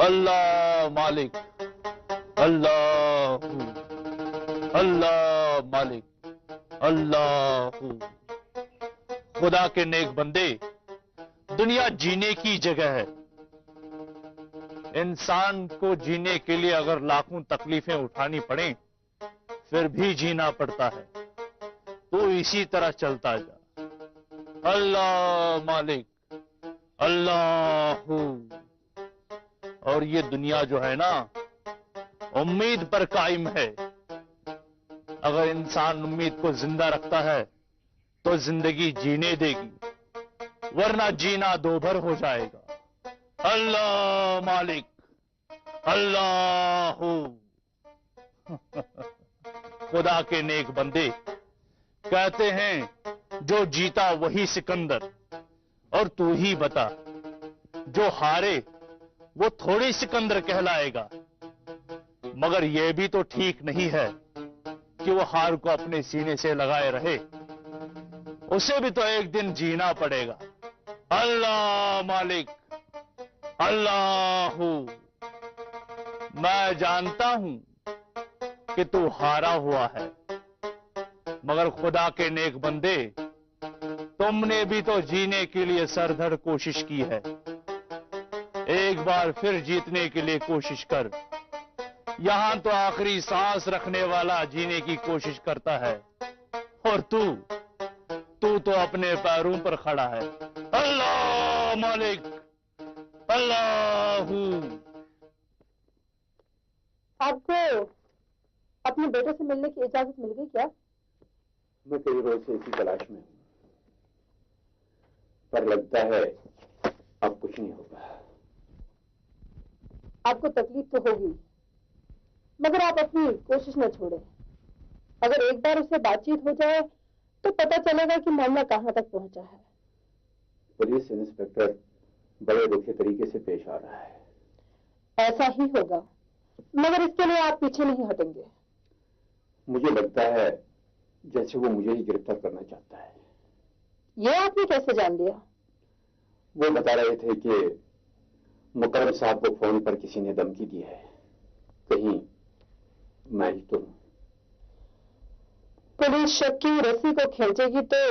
अल्लाह मालिक, अल्लाह अल्लाह मालिक, अल्लाह। खुदा के नेक बंदे, दुनिया जीने की जगह है। इंसान को जीने के लिए अगर लाखों तकलीफें उठानी पड़े फिर भी जीना पड़ता है। तो इसी तरह चलता जा। अल्लाह मालिक, अल्लाह। और ये दुनिया जो है ना, उम्मीद पर कायम है। अगर इंसान उम्मीद को जिंदा रखता है तो जिंदगी जीने देगी, वरना जीना दोभर हो जाएगा। अल्लाह मालिक, अल्लाह। खुदा के नेक बंदे कहते हैं जो जीता वही सिकंदर। और तू ही बता, जो हारे वो थोड़ी सिकंदर कहलाएगा। मगर यह भी तो ठीक नहीं है कि वो हार को अपने सीने से लगाए रहे। उसे भी तो एक दिन जीना पड़ेगा। अल्लाह मालिक, अल्लाह। मैं जानता हूं कि तू हारा हुआ है, मगर खुदा के नेक बंदे, तुमने भी तो जीने के लिए सरधड़ कोशिश की है। एक बार फिर जीतने के लिए कोशिश कर। यहां तो आखिरी सांस रखने वाला जीने की कोशिश करता है, और तू तो अपने पैरों पर खड़ा है। अल्लाह मालिक, अल्लाह। आपको अपने बेटे से मिलने की इजाजत मिल गई क्या? मैं कई रोज से इसी तलाश में हूं, पर लगता है अब कुछ नहीं होगा। आपको तकलीफ तो होगी, मगर आप अपनी कोशिश न छोड़ें। अगर एक बार उससे बातचीत हो जाए तो पता चलेगा कि मामला कहां तक पहुंचा है। पुलिस इंस्पेक्टर बड़े रुखे तरीके से पेश आ रहा है। ऐसा ही होगा, मगर इसके लिए आप पीछे नहीं हटेंगे। मुझे लगता है जैसे वो मुझे ही गिरफ्तार करना चाहता है। ये आपने कैसे जान लिया? वो बता रहे थे कि मुकर्रम साहब को फोन पर किसी ने धमकी दी है, कहीं मैं ही तो हूं। पुलिस शक की रस्सी को खींचेगी तो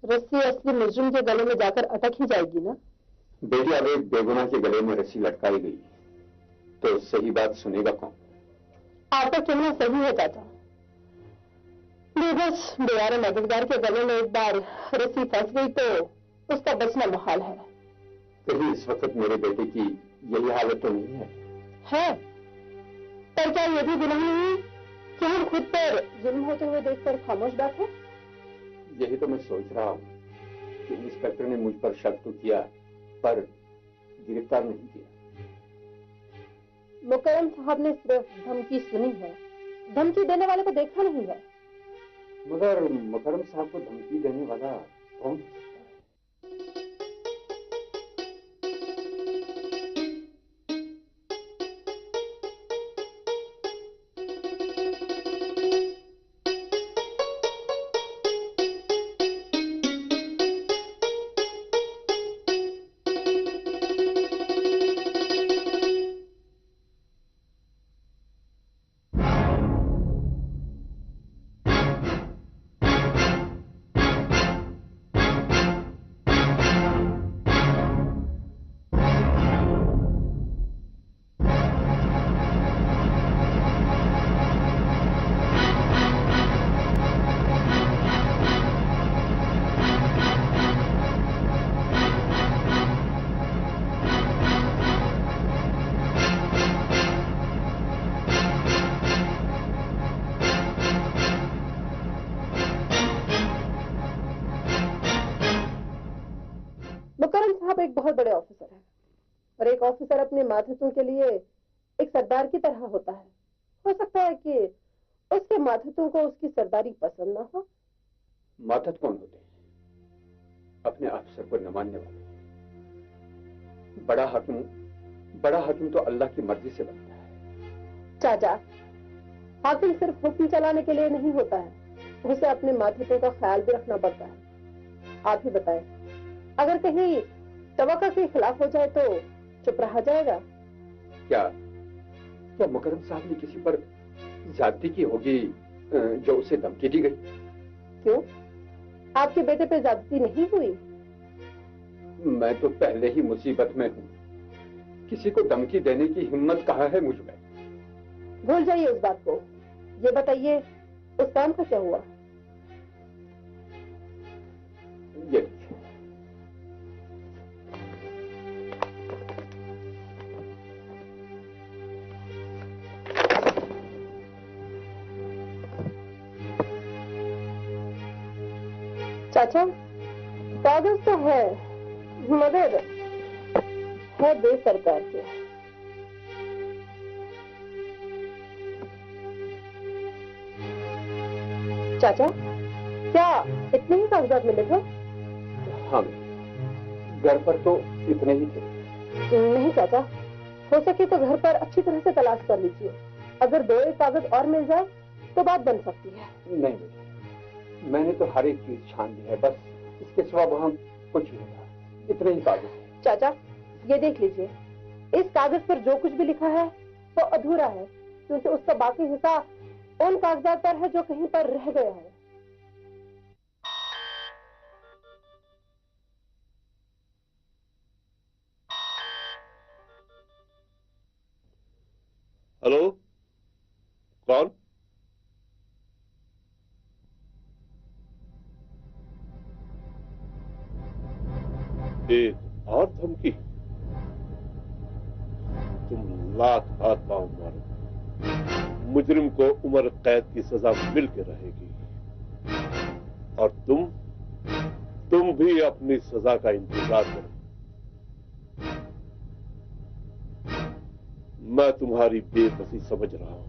रस्सी असली मुजरिम के गले में जाकर अटक ही जाएगी ना। बेटी अब एक बेगुनाह के गले में रस्सी लटकाई गई तो सही बात सुनेगा कौन? आपका कहना सही है चाचा। बेबस बेयारे मददगार के गले में एक बार रस्सी फंस गई तो उसका बचना मुहाल है। कहीं इस वक्त मेरे बेटे की यही हालत तो नहीं है? है, पर क्या ये भी गुनाह नहीं कि हम खुद पर जुल्म होते हुए देखकर खामोश बैठे? यही तो मैं सोच रहा हूं कि इंस्पेक्टर ने मुझ पर शक तो किया पर गिरफ्तार नहीं किया। मुकर्रम साहब ने सिर्फ धमकी सुनी है, धमकी देने वाले को देखा नहीं है। मगर मुकर्रम साहब को धमकी देने वाला कौन? एक बहुत बड़े ऑफिसर हैं और एक ऑफिसर अपने मातहतों के लिए एक सरदार की तरह होता है। हो सकता है कि उसके मातहतों को उसकी सरदारी पसंद ना हो। मातहत कौन होते हैं? अपने अफसर को न मानने वाले। बड़ा हाकिम तो अल्लाह की मर्जी से बनता है। चाचा, हाकिम सिर्फ हुक्म चलाने के लिए नहीं होता है, उसे अपने मातहतों का ख्याल भी रखना पड़ता है। आप ही बताएं, अगर कहीं तवक्का के खिलाफ हो जाए तो चुप रहा जाएगा? क्या क्या मुकर्रम साहब ने किसी पर ज्यादती की होगी जो उसे धमकी दी गई? क्यों, आपके बेटे पे ज्यादती नहीं हुई? मैं तो पहले ही मुसीबत में हूं, किसी को धमकी देने की हिम्मत कहाँ है मुझ में। भूल जाइए उस बात को। ये बताइए उस काम का क्या हुआ? ये चाचा, कागज तो है मगर है बेसरकार के। चाचा, क्या इतने ही कागजात मिले थे? हाँ, घर पर तो इतने ही थे। नहीं चाचा, हो सके तो घर पर अच्छी तरह से तलाश कर लीजिए। अगर 2-1 कागज और मिल जाए तो बात बन सकती है। नहीं बेटी, मैंने तो हर एक चीज छान ली है, बस इसके सिवा वहां कुछ नहीं था। इतने ही कागज हैं। चाचा, ये देख लीजिए, इस कागज पर जो कुछ भी लिखा है वो अधूरा है, क्योंकि उसका बाकी हिस्सा उन कागजात पर है जो कहीं पर रह गया है। हेलो, कौन? एक और धमकी? तुम लाख हाथ पांव मारो, मुजरिम को उम्र कैद की सजा मिल के रहेगी और तुम भी अपनी सजा का इंतजार करो। मैं तुम्हारी बेबसी समझ रहा हूं।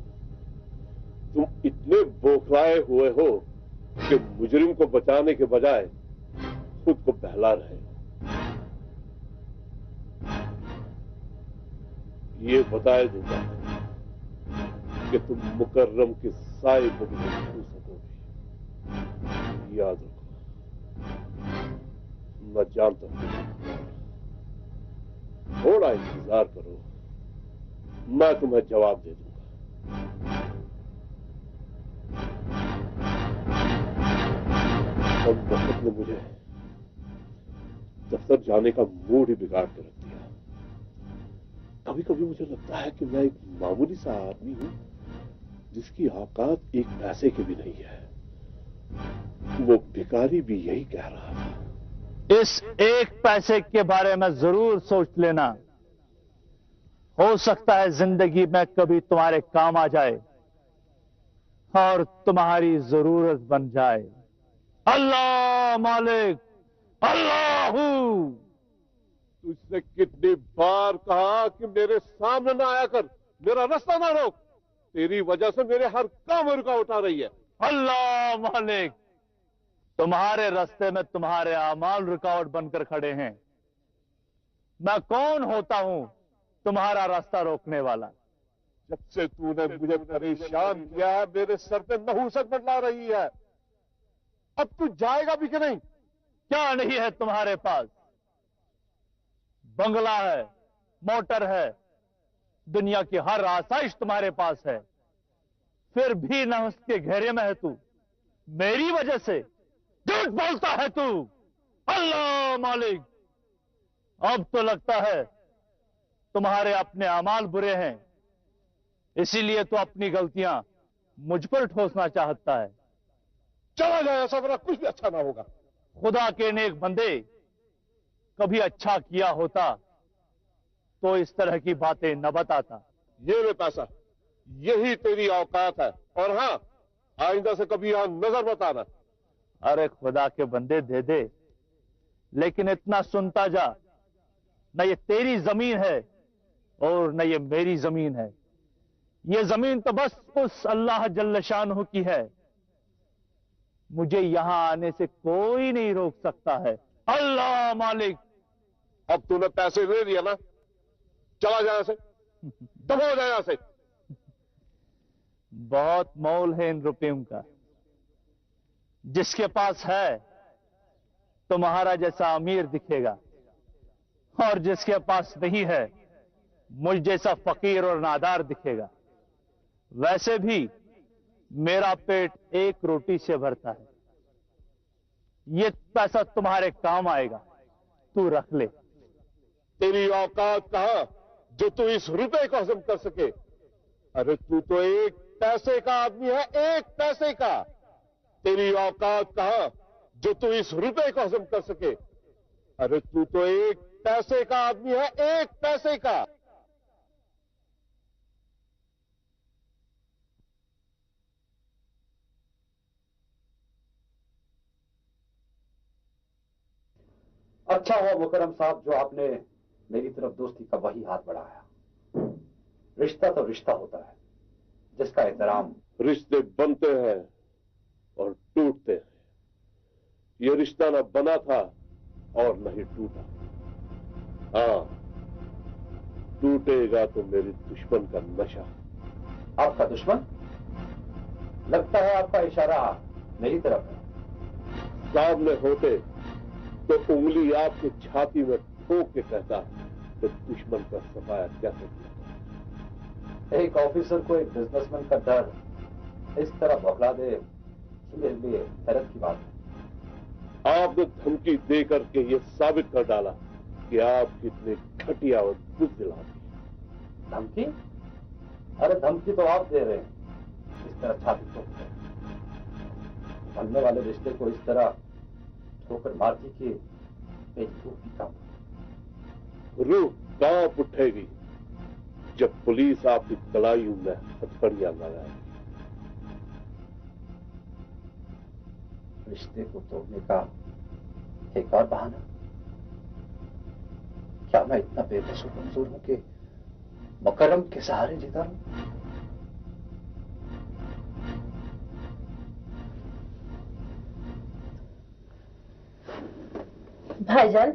तुम इतने बौखलाए हुए हो कि मुजरिम को बचाने के बजाय खुद को बहला रहे हो। ये बताए दूंगा कि तुम मुकर्रम के साए को भी नहीं छू सकोगे। याद रखो, मैं जानता हूं। थोड़ा इंतजार करो, मैं तुम्हें जवाब दे दूंगा। अब वक्त ने मुझे दफ्तर जाने का मूड ही बिगाड़ के रख दिया। कभी कभी मुझे लगता है कि मैं एक मामूली सा आदमी हूं जिसकी औकात एक पैसे की भी नहीं है। वो भिखारी भी यही कह रहा था। इस एक पैसे के बारे में जरूर सोच लेना, हो सकता है जिंदगी में कभी तुम्हारे काम आ जाए और तुम्हारी जरूरत बन जाए। अल्लाह मालिक, अल्लाहू। तुझसे कितनी बार कहा कि मेरे सामने ना आया कर, मेरा रास्ता ना रोक। तेरी वजह से मेरे हर काम में रुकावट आ रही है। अल्लाह मालिक, तुम्हारे रास्ते में तुम्हारे अमाल रुकावट बनकर खड़े हैं। मैं कौन होता हूं तुम्हारा रास्ता रोकने वाला? जब से तूने मुझे परेशान किया है, मेरे सर पे नहूसत मंडरा रही है। अब तू जाएगा भी कि नहीं? क्या नहीं है तुम्हारे पास? बंगला है, मोटर है, दुनिया की हर आसाइश तुम्हारे पास है, फिर भी न उसके घेरे में है तू। मेरी वजह से झूठ बोलता है तू। अल्लाह मालिक, अब तो लगता है तुम्हारे अपने अमाल बुरे हैं, इसीलिए तो अपनी गलतियां मुझ पर ठोसना चाहता है। चला जाए, ऐसा वरना कुछ भी अच्छा ना होगा। खुदा के नेक बंदे, कभी अच्छा किया होता तो इस तरह की बातें न बताता। ये ले पैसा, यही तेरी औकात है। और हां, आइंदा से कभी यहां नजर मत आना। अरे खुदा के बंदे, दे दे, लेकिन इतना सुनता जा, न ये तेरी जमीन है और न ये मेरी जमीन है। ये जमीन तो बस उस अल्लाह जल्ल शानहू की है। मुझे यहां आने से कोई नहीं रोक सकता है। अल्लाह मालिक। अब तूने पैसे ले लिया ना, चला जाए से, दबा जाए यहां से। बहुत मोल है इन रुपयों का। जिसके पास है तुम्हारा जैसा अमीर दिखेगा, और जिसके पास नहीं है मुझ जैसा फकीर और नादार दिखेगा। वैसे भी मेरा पेट एक रोटी से भरता है। ये पैसा तुम्हारे काम आएगा, तू रख ले। तेरी औकात कहां जो तू इस रुपए को हजम कर सके? अरे तू तो एक पैसे का आदमी है, एक पैसे का। तेरी औकात कहां जो तू इस रुपए को हजम कर सके? अरे तू तो एक पैसे का आदमी है, एक पैसे का। अच्छा हुआ मुकर्रम साहब जो आपने मेरी तरफ दोस्ती का वही हाथ बढ़ाया। रिश्ता तो रिश्ता होता है जिसका एहतराम। रिश्ते बनते हैं और टूटते हैं। ये रिश्ता न बना था और न ही टूटा। हाँ, टूटेगा तो मेरे दुश्मन का नशा। आपका दुश्मन? लगता है आपका इशारा मेरी तरफ है। सामने होते तो उंगली आपकी छाती में ठोक के कहता कि दुश्मन का सफाया कैसे किया। एक ऑफिसर को एक बिजनेसमैन का डर इस तरह बौखला दे, मेरे लिए हैरत की बात है। आपने धमकी देकर के ये साबित कर डाला कि आप कितने घटिया और बुज़दिल आदमी हैं। धमकी? अरे धमकी तो आप दे रहे हैं, इस तरह छाती ठोक कर। बनने वाले रिश्ते को इस तरह ठोकर मार दी कि मेरी रूह भी कांप। रूह कांप उठेगी जब पुलिस आपकी कलाइयों में हथकड़ियां लगाएगी। रिश्ते को तोड़ने का एक और बहाना? क्या मैं इतना बेबस और कमजोर हूं कि मुकर्रम के सहारे जीता हूं? भाईजान,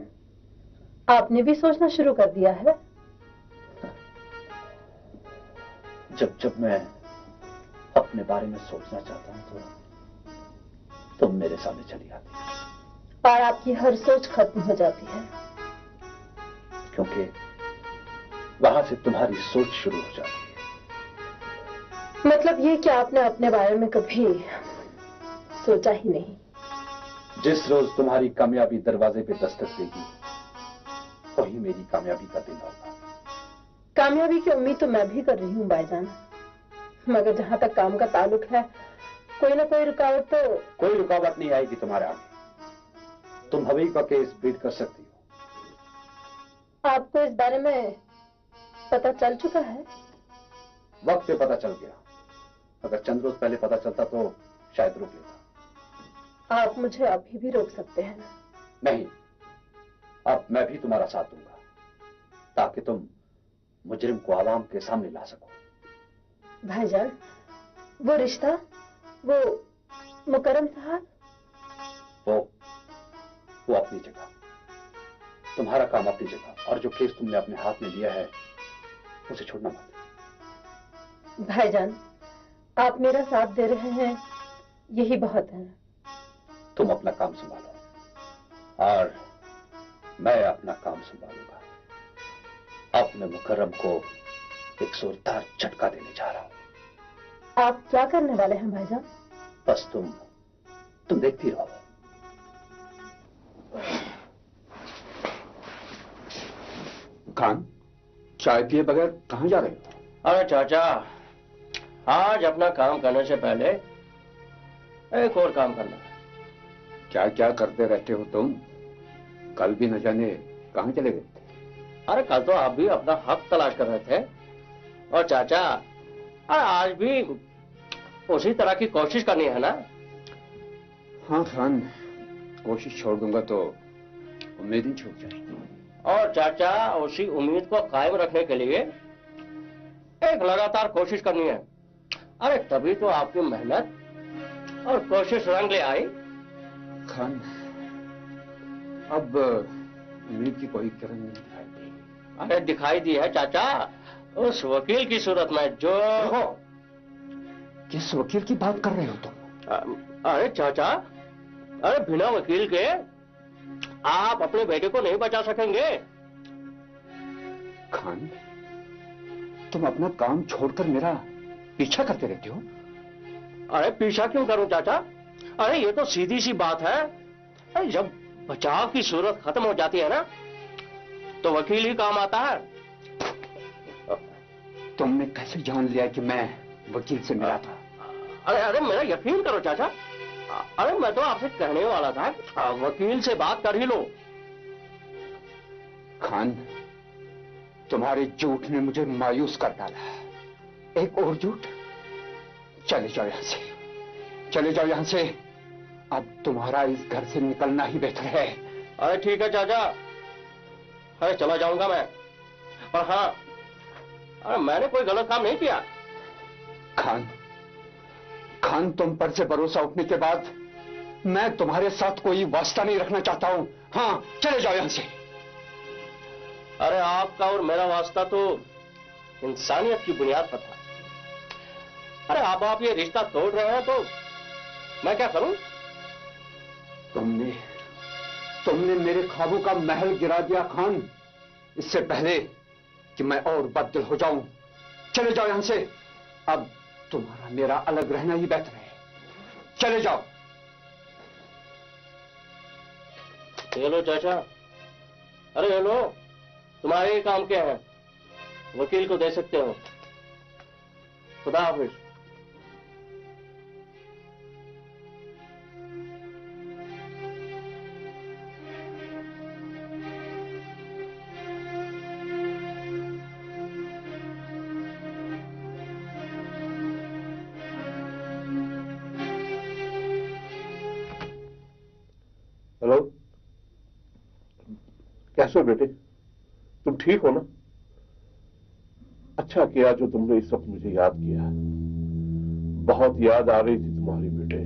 आपने भी सोचना शुरू कर दिया है? जब जब मैं अपने बारे में सोचना चाहता हूं तो तुम मेरे सामने चली आती है और आपकी हर सोच खत्म हो जाती है, क्योंकि वहां से तुम्हारी सोच शुरू हो जाती है। मतलब ये कि आपने अपने बारे में कभी सोचा ही नहीं। जिस रोज तुम्हारी कामयाबी दरवाजे पे दस्तक देगी वही मेरी कामयाबी का दिन होगा। कामयाबी की उम्मीद तो मैं भी कर रही हूँ भाईजान, मगर जहां तक काम का ताल्लुक है कोई ना कोई रुकावट तो। कोई रुकावट नहीं आएगी तुम्हारे आगे। तुम हवी का केस बीट कर सकती हो। आपको इस बारे में पता चल चुका है? वक्त पे पता चल गया। अगर चंद रोज पहले पता चलता तो शायद रोक लेता। आप मुझे अभी भी रोक सकते हैं। नहीं, अब मैं भी तुम्हारा साथ दूंगा ताकि तुम मुजरिम को आवाम के सामने ला सको। भाईजान, वो रिश्ता, वो मुकर्रम साहब, वो अपनी जगह, तुम्हारा काम अपनी जगह, और जो केस तुमने अपने हाथ में लिया है उसे छोड़ना मत। भाईजान, आप मेरा साथ दे रहे हैं, यही बहुत है। तुम अपना काम संभालो और मैं अपना काम संभालूंगा। अपने मुकर्रम को एक जोरदार झटका देने जा रहा हूं। आप क्या करने वाले हैं भाईजान? बस तुम देखती रहो। खान, चाय पिए बगैर कहां जा रहे हो? अरे चाचा, आज अपना काम करने से पहले एक और काम करना है। क्या क्या करते रहते हो तुम? कल भी न जाने कहां चले गए थे। अरे कल तो आप भी अपना हक तलाश कर रहे थे, और चाचा आज भी उसी तरह की कोशिश करनी है ना? हाँ खान, कोशिश छोड़ दूंगा तो उम्मीद ही छूट जाएगी। और चाचा उसी उम्मीद को कायम रखने के लिए एक लगातार कोशिश करनी है। अरे तभी तो आपकी मेहनत और कोशिश रंग ले आई। खान, अब उम्मीद की कोई किरण नहीं दिखाई दी। अरे दिखाई दी है चाचा, उस वकील की सूरत में जो। किस वकील की बात कर रहे हो तुम? अरे चाचा, अरे बिना वकील के आप अपने बेटे को नहीं बचा सकेंगे। खान, तुम अपना काम छोड़कर मेरा पीछा करते रहते हो? अरे पीछा क्यों करूं चाचा? अरे ये तो सीधी सी बात है। अरे जब बचाव की सूरत खत्म हो जाती है ना, तो वकील ही काम आता है। तुमने कैसे जान लिया कि मैं वकील से मिला था? अरे मेरा यकीन करो चाचा। अरे मैं तो आपसे कहने वाला था, वकील से बात कर ही लो। खान, तुम्हारे झूठ ने मुझे मायूस कर डाला। एक और झूठ। चले जाओ यहां से, चले जाओ यहां से। अब तुम्हारा इस घर से निकलना ही बेहतर है। अरे ठीक है चाचा, अरे चला जाऊंगा मैं। और हाँ, अरे मैंने कोई गलत काम नहीं किया। खान, तुम पर से भरोसा उठने के बाद मैं तुम्हारे साथ कोई वास्ता नहीं रखना चाहता हूं। हाँ, चले जाओ यहां से। अरे आपका और मेरा वास्ता तो इंसानियत की बुनियाद पर था। अरे आप ये रिश्ता तोड़ रहे हैं तो मैं क्या करूं? तुमने मेरे ख्वाबों का महल गिरा दिया खान, इससे पहले कि मैं और बददिल हो जाऊं। चले जाओ यहां से। अब तुम्हारा मेरा अलग रहना ही बेहतर है। चले जाओ। ये लो चाचा, अरे ये लो, तुम्हारे ही काम के हैं, वकील को दे सकते हो। खुदा हाफिज। हेलो, कैसे हो बेटे? तुम ठीक हो ना? अच्छा किया जो तुमने इस वक्त मुझे याद किया। बहुत याद आ रही थी तुम्हारी बेटे।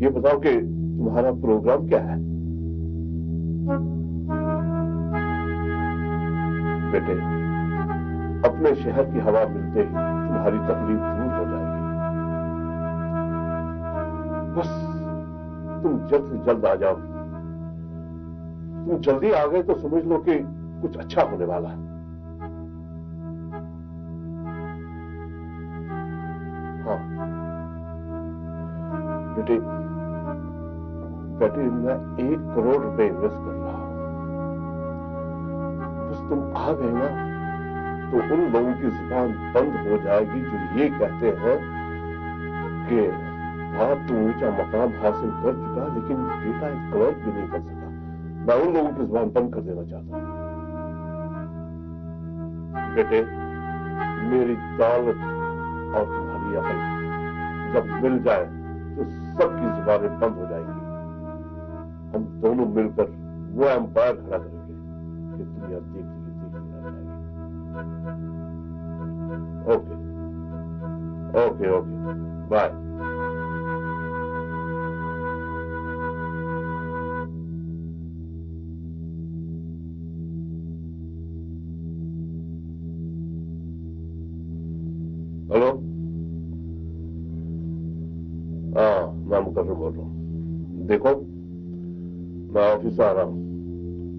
ये बताओ कि तुम्हारा प्रोग्राम क्या है? बेटे, अपने शहर की हवा मिलते ही तुम्हारी तकलीफ दूर हो जाएगी। बस तुम जल्द से जल्द आ जाओ। तुम जल्दी आ गए तो समझ लो कि कुछ अच्छा होने वाला है। हाँ बेटे, मैं 1 करोड़ रुपए इन्वेस्ट कर रहा हूं। बस तुम आ गए ना तो उन लोगों की जुबान बंद हो जाएगी जो ये कहते हैं कि आप तो ऊंचा मकाम हासिल कर चुका, लेकिन बेटा 1 करोड़ भी नहीं कर सका। मैं उन लोगों की जुबान बंद कर देना चाहता हूं। बेटे, मेरी दौलत और तुम्हारी अकल जब मिल जाए तो सबकी जुबानें बंद हो जाएंगी। हम दोनों मिलकर वो एम्पायर खड़ा करेंगे कि दुनिया देखती रह जाएगी। Okay, bye. हेलो, हाँ मैं मुकर्रम बोल रहा हूँ। देखो, मैं ऑफिस आ रहा हूँ।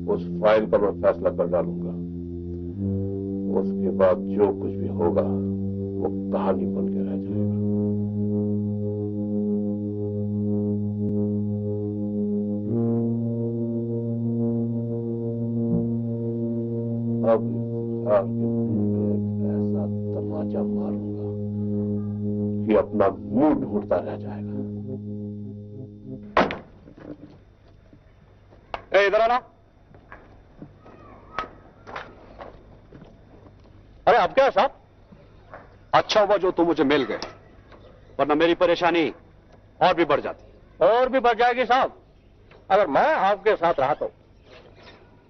उस फाइल का मैं फैसला कर डालूंगा। उसके बाद जो कुछ भी होगा वो कहानी बन के रह जाएगा। अब इफ्तिखार के मुंह पे एक ऐसा तमाचा मारूंगा कि अपना मुंह ढूंढता रह जाएगा। इधर आना। अरे अब क्या साहब? अच्छा हुआ जो तुम मुझे मिल गए, वरना मेरी परेशानी और भी बढ़ जाती। और भी बढ़ जाएगी साहब, अगर मैं आपके साथ रहा तो।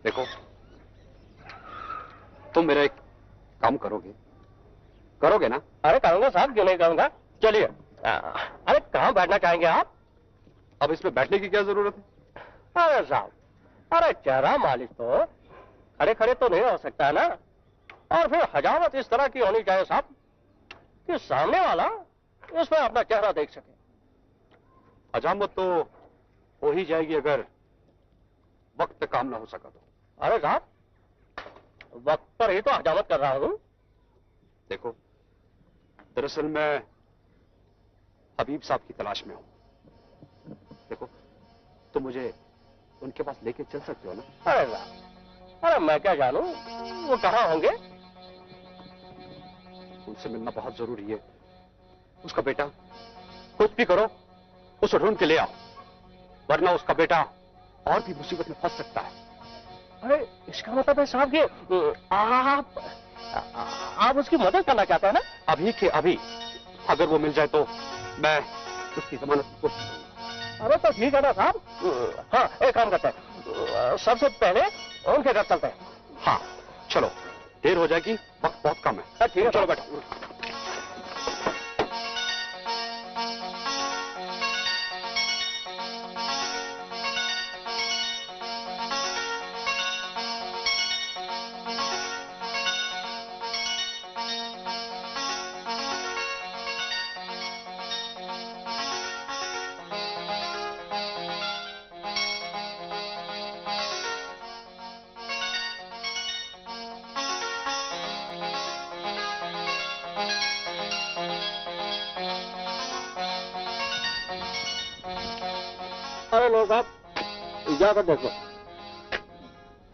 देखो, तुम मेरा एक काम करोगे ना? अरे करूंगा साहब, क्यों नहीं करूंगा। चलिए। अरे कहां बैठना चाहेंगे आप? अब इसमें बैठने की क्या जरूरत है? अरे साहब, अरे चेहरा मालिश तो खड़े खड़े तो नहीं हो सकता है ना। और फिर हजामत इस तरह की होनी चाहिए साहब कि सामने वाला इसमें अपना चेहरा देख सके। हजामत तो हो ही जाएगी अगर वक्त पे काम ना हो सका तो। अरे साहब, वक्त पर ही तो हजामत कर रहा हूं। देखो, दरअसल मैं हबीब साहब की तलाश में हूं। देखो, तुम मुझे उनके पास लेके चल सकते हो ना? अरे मैं क्या जानूं वो कहाँ होंगे? उनसे मिलना बहुत जरूरी है। उसका बेटा, कुछ भी करो उसे ढूंढ के ले आओ, वरना उसका बेटा और भी मुसीबत में फंस सकता है। अरे इसका मतलब है साहब कि आप उसकी मदद करना चाहते हैं ना? अभी के अभी अगर वो मिल जाए तो मैं उसकी जमानत की कोशिश करूंगा। अरे तो ठीक है ना साहब। हाँ, एक काम करते हैं, सबसे पहले उनके घर चलते हैं। हाँ चलो, देर हो जाएगी, वक्त बहुत कम है। ठीक है, चलो बैठो। अरे लोग आप जाकर देखो।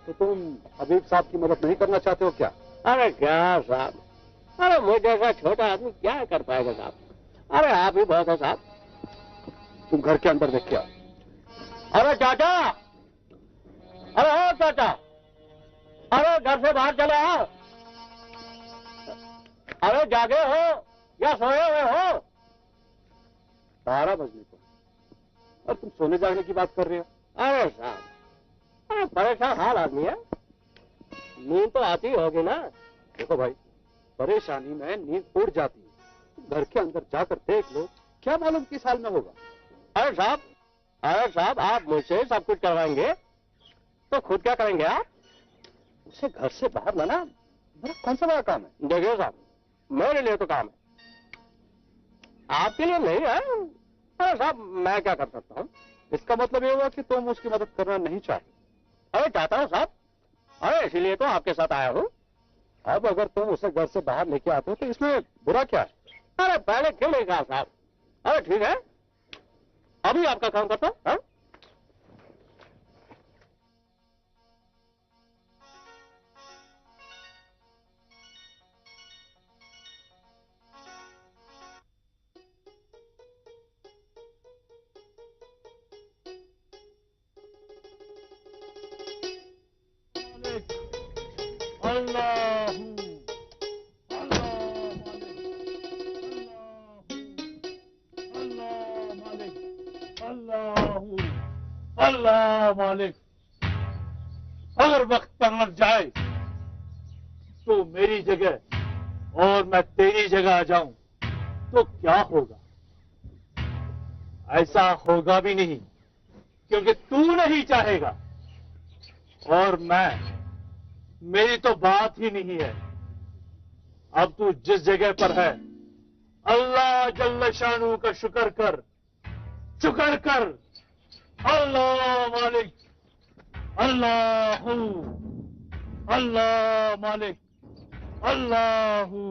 तो तुम हबीब साहब की मदद नहीं करना चाहते हो क्या? अरे क्या साहब, अरे मुझे जैसा छोटा आदमी क्या कर पाएगा साहब? अरे आप ही बहुत है साहब। तुम घर के अंदर देख के आओ। अरे चाचा, अरे ओ चाचा, अरे घर से बाहर चले आओ। अरे जागे हो या सोए हुए हो? 12 बजने को और तुम सोने जाने की बात कर रहे हो? अरे साहब, अरे परेशान हाल आदमी है, नींद तो आती होगी ना? देखो भाई, परेशानी में नींद उड़ जाती है। तुम घर के अंदर जाकर देख लो, क्या मालूम किस हाल में होगा। अरे साहब आप मुझसे सब कुछ करवाएंगे तो खुद क्या करेंगे आप? उसे घर से बाहर लाना मेरा कौन सा बड़ा काम है? देखिए साहब, मेरे लिए तो काम है, आपके लिए नहीं है। अरे साहब मैं क्या कर सकता हूँ? इसका मतलब ये हुआ कि तुम उसकी मदद करना नहीं चाहते। अरे चाहता हूँ साहब, अरे इसीलिए तो आपके साथ आया हूँ। अब अगर तुम उसे घर से बाहर लेके आते हो तो इसमें बुरा क्या है? अरे पहले क्यों नहीं कहा साहब? अरे ठीक है, अभी आपका काम करता हूँ। अल्लाह मालिक, अगर वक्त पर लग जाए तो मेरी जगह और मैं तेरी जगह आ जाऊं तो क्या होगा? ऐसा होगा भी नहीं, क्योंकि तू नहीं चाहेगा और मेरी तो बात ही नहीं है। अब तू जिस जगह पर है, अल्लाह जल्ल शानू का शुक्र कर। अल्लाह मालिक, अल्लाहू, अल्लाह मालिक, अल्लाहू।